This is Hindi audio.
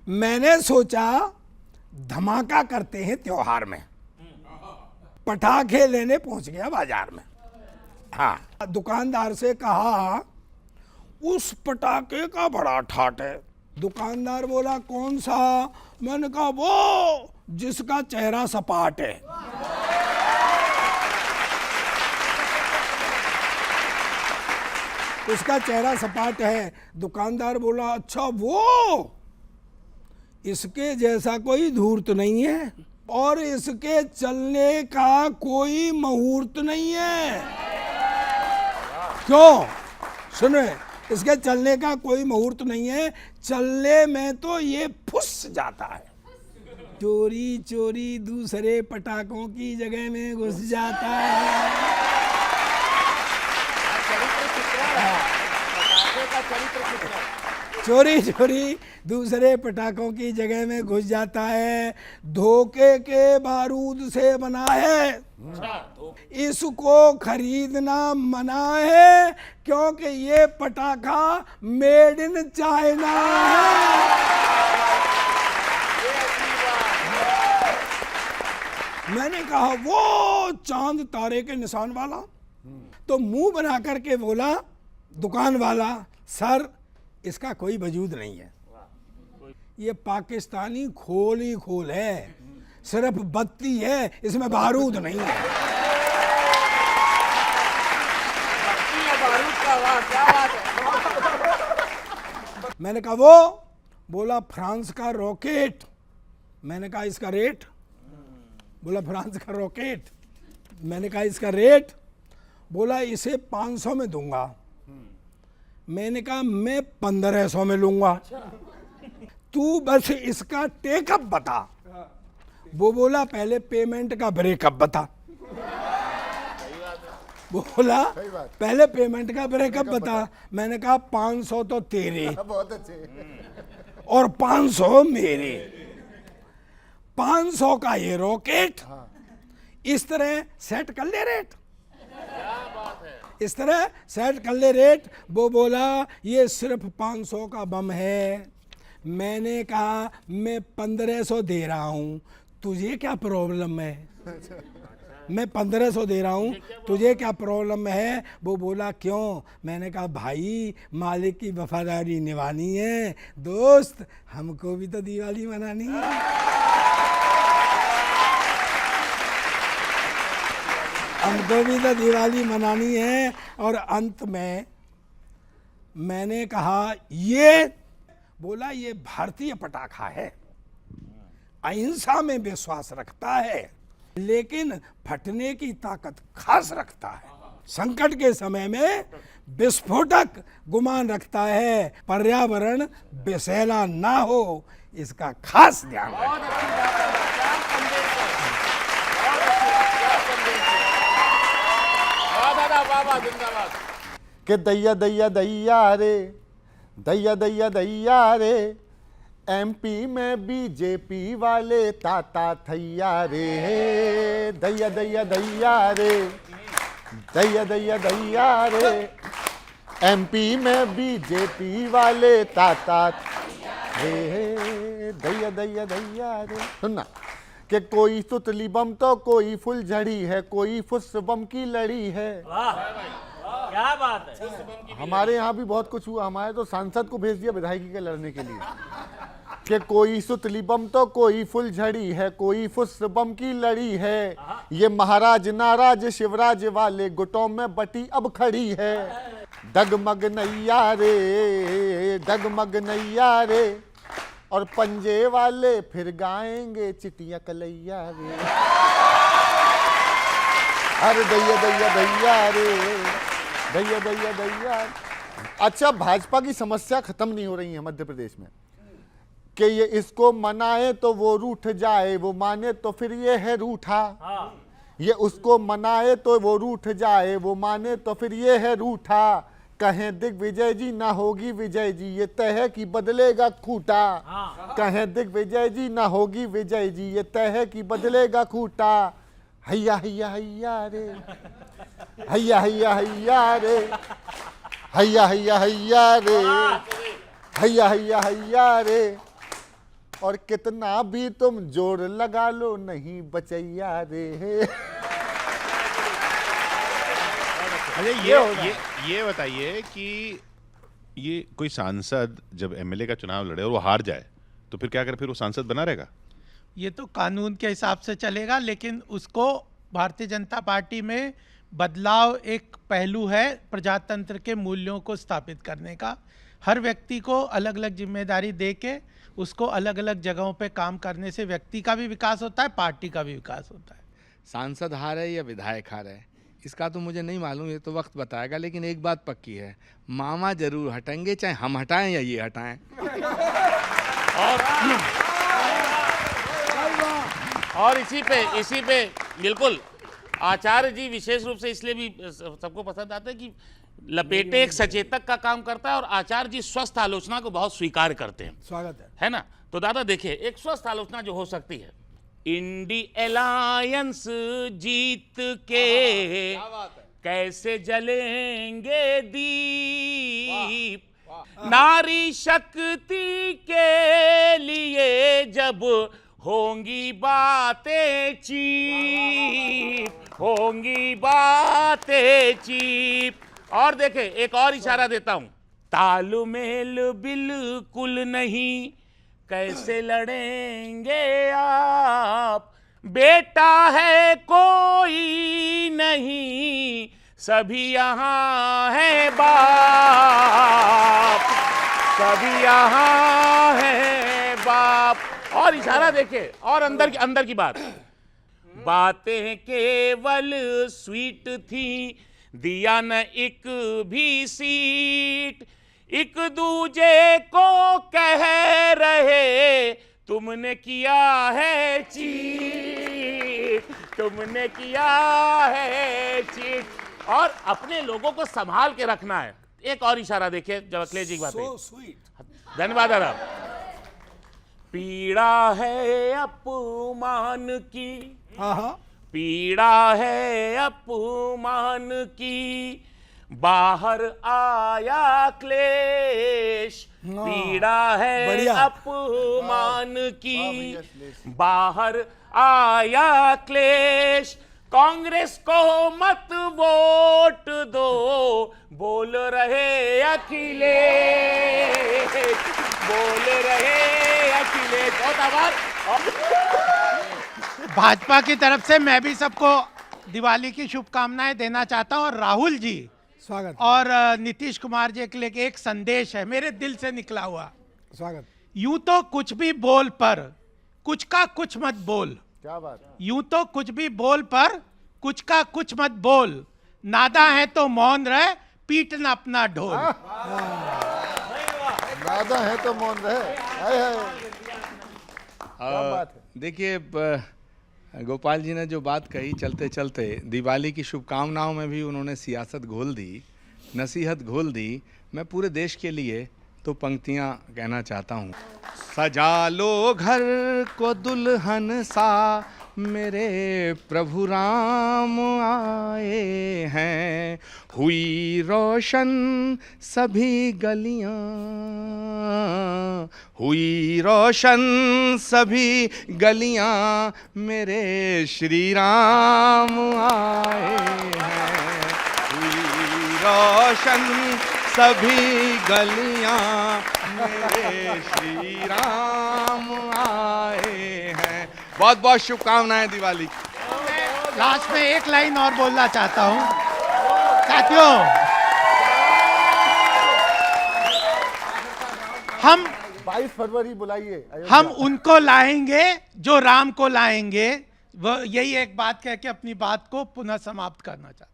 मैंने सोचा धमाका करते हैं त्योहार में, पटाखे लेने पहुंच गया बाजार में। हाँ, दुकानदार से कहा उस पटाखे का बड़ा ठाट है। दुकानदार बोला कौन सा? मैंने कहा वो जिसका चेहरा सपाट है। उसका चेहरा सपाट है। दुकानदार बोला अच्छा वो, इसके जैसा कोई धूर्त नहीं है और इसके चलने का कोई मुहूर्त नहीं है। क्यों? सुने, इसके चलने का कोई मुहूर्त नहीं है, चलने में तो ये फुस जाता है। चोरी चोरी दूसरे पटाखों की जगह में घुस जाता है। चोरी चोरी दूसरे पटाखों की जगह में घुस जाता है। धोखे के बारूद से बना है, इसको खरीदना मना है क्योंकि ये पटाखा मेड इन चाइना है। मैंने कहा वो चांद तारे के निशान वाला? तो मुंह बना करके बोला दुकान वाला, सर इसका कोई वजूद नहीं है, ये पाकिस्तानी खोल ही खोल है, सिर्फ बत्ती है, इसमें बारूद नहीं है। मैंने कहा वो? बोला फ्रांस का रॉकेट। मैंने कहा इसका रेट? बोला फ्रांस का रॉकेट। मैंने कहा इसका रेट? बोला इसे 500 में दूंगा। मैंने कहा मैं 1500 में लूंगा, तू बस इसका टेकअप बता। वो बोला पहले पेमेंट का ब्रेकअप बता। बोला पहले पेमेंट का ब्रेकअप बता। मैंने कहा 500 तो तेरे बहुत अच्छे और 500 मेरे, 500 का ये रॉकेट। इस तरह सेट कर ले रेट, इस तरह सेट कर ले रेट। वो बोला ये सिर्फ 500 का बम है। मैंने कहा मैं 1500 दे रहा हूँ, तुझे क्या प्रॉब्लम है? मैं 1500 दे रहा हूँ, तुझे क्या प्रॉब्लम है? वो बोला क्यों? मैंने कहा भाई मालिक की वफादारी निभानी है दोस्त, हमको भी तो दिवाली मनानी है। हमको भी तो दिवाली मनानी है। और अंत में मैंने कहा ये, बोला ये भारतीय पटाखा है, अहिंसा में विश्वास रखता है, लेकिन फटने की ताकत खास रखता है, संकट के समय में विस्फोटक गुमान रखता है, पर्यावरण विषैला ना हो इसका खास ध्यान रखता है। कि दैया दैया दैया रे, दैया दैया दैया रे, एमपी में बीजेपी वाले ताता थैया रे। दैया दैया दैया रे, दैया दैया दैया रे, एमपी में बीजेपी वाले ताता रे। दैया दैया दैया रे। सुनना कि कोई सुतली बम तो कोई फुलझड़ी है, कोई फुस बम की लड़ी है। क्या बात है। हमारे यहाँ भी बहुत कुछ हुआ। हमारे तो सांसद को भेज दिया विधायकी के लड़ने के लिए कि कोई सुतली बम तो कोई फुलझड़ी है, कोई फुस बम की लड़ी है। ये महाराज नाराज शिवराज वाले गुटों में बटी अब खड़ी है। डगमग नैया रे, डगमग नैया रे, और पंजे वाले फिर गाएंगे चिटिया कलैया रे। अरे दैया दैया दैया रे, दैया दैया दैया। अच्छा, भाजपा की समस्या खत्म नहीं हो रही है मध्य प्रदेश में कि ये इसको मनाए तो वो रूठ जाए, वो माने तो फिर ये है रूठा। ये उसको मनाए तो वो रूठ जाए, वो माने तो फिर ये है रूठा। कहें दिग्विजय जी ना होगी विजय जी, ये तय है कि बदलेगा खूटा। कहें दिग्विजय जी ना होगी विजय जी, ये तय है कि बदलेगा खूटा। हैया हैया हैया रे, हैया हैया हैया रे, हैया हैया हैया रे, हैया हैया हैया रे, और कितना भी तुम जोर लगा लो नहीं बचैया रे। अच्छा ये बताइए कि ये कोई सांसद जब एमएलए का चुनाव लड़े और वो हार जाए तो फिर क्या करे, फिर वो सांसद बना रहेगा? ये तो कानून के हिसाब से चलेगा, लेकिन उसको भारतीय जनता पार्टी में बदलाव एक पहलू है प्रजातंत्र के मूल्यों को स्थापित करने का। हर व्यक्ति को अलग अलग जिम्मेदारी दे के उसको अलग अलग जगहों पे काम करने से व्यक्ति का भी विकास होता है, पार्टी का भी विकास होता है। सांसद हार है या विधायक हार है इसका तो मुझे नहीं मालूम, ये तो वक्त बताएगा। लेकिन एक बात पक्की है, मामा जरूर हटेंगे, चाहे हम हटाएं या ये हटाएं। और इसी पे बिल्कुल आचार्य जी विशेष रूप से इसलिए भी सबको पसंद आते हैं कि लपेटे एक सचेतक का काम करता है और आचार्य जी स्वस्थ आलोचना को बहुत स्वीकार करते हैं। स्वागत है ना? तो दादा देखिए, एक स्वस्थ आलोचना जो हो सकती है, इंडी अलायंस जीत के कैसे जलेंगे दीप, नारी शक्ति के लिए जब होंगी बातें चीप, होंगी बातें चीप। और देखे एक और इशारा देता हूं, तालमेल बिल्कुल नहीं, कैसे लड़ेंगे आप, बेटा है कोई नहीं, सभी यहाँ है बाप, सभी यहाँ है बाप। और इशारा देखे और अंदर की बात, बातें केवल स्वीट थी, दिया न एक भी सीट, एक दूजे को कह रहे तुमने किया है चीट, तुमने किया है चीट। और अपने लोगों को संभाल के रखना है। एक और इशारा देखिए जब अखिलेश जी की बात है। धन्यवाद दादा। पीड़ा है अपमान की, पीड़ा है अपमान की, बाहर आया क्लेश, पीड़ा है अपमान की, बाहर आया क्लेश, कांग्रेस को मत वोट दो, बोल रहे अखिलेश, बोल रहे अखिलेश। बहुत आभार। भाजपा की तरफ से मैं भी सबको दिवाली की शुभकामनाएं देना चाहता हूं। और राहुल जी स्वागत, और नीतीश कुमार जी के लिए एक संदेश है मेरे दिल से निकला हुआ। स्वागत। यूं तो कुछ भी बोल पर कुछ का कुछ मत बोल, क्या बात है? यूं तो कुछ भी बोल पर कुछ का कुछ मत बोल, नादा है तो मौन रहे, पीटना अपना ढोल। नादा है तो मौन रहे। हाय हाय, क्या बात है? देखिए गोपाल जी ने जो बात कही, चलते चलते दिवाली की शुभकामनाओं में भी उन्होंने सियासत घोल दी, नसीहत घोल दी। मैं पूरे देश के लिए तो पंक्तियां कहना चाहता हूँ। सजा लो घर को दुल्हन सा, मेरे प्रभु राम आए हैं, हुई रोशन सभी गलियां, हुई रोशन सभी गलियां, मेरे श्री राम आए हैं, हुई रोशन सभी गलियां, मेरे श्री राम आए हैं। बहुत बहुत शुभकामनाएं दिवाली की। लास्ट में एक लाइन और बोलना चाहता हूं साथियों, हम 22 फरवरी बुलाइए अयोध्या। हम उनको लाएंगे जो राम को लाएंगे। वो यही एक बात कह के अपनी बात को पुनः समाप्त करना चाहता हूं।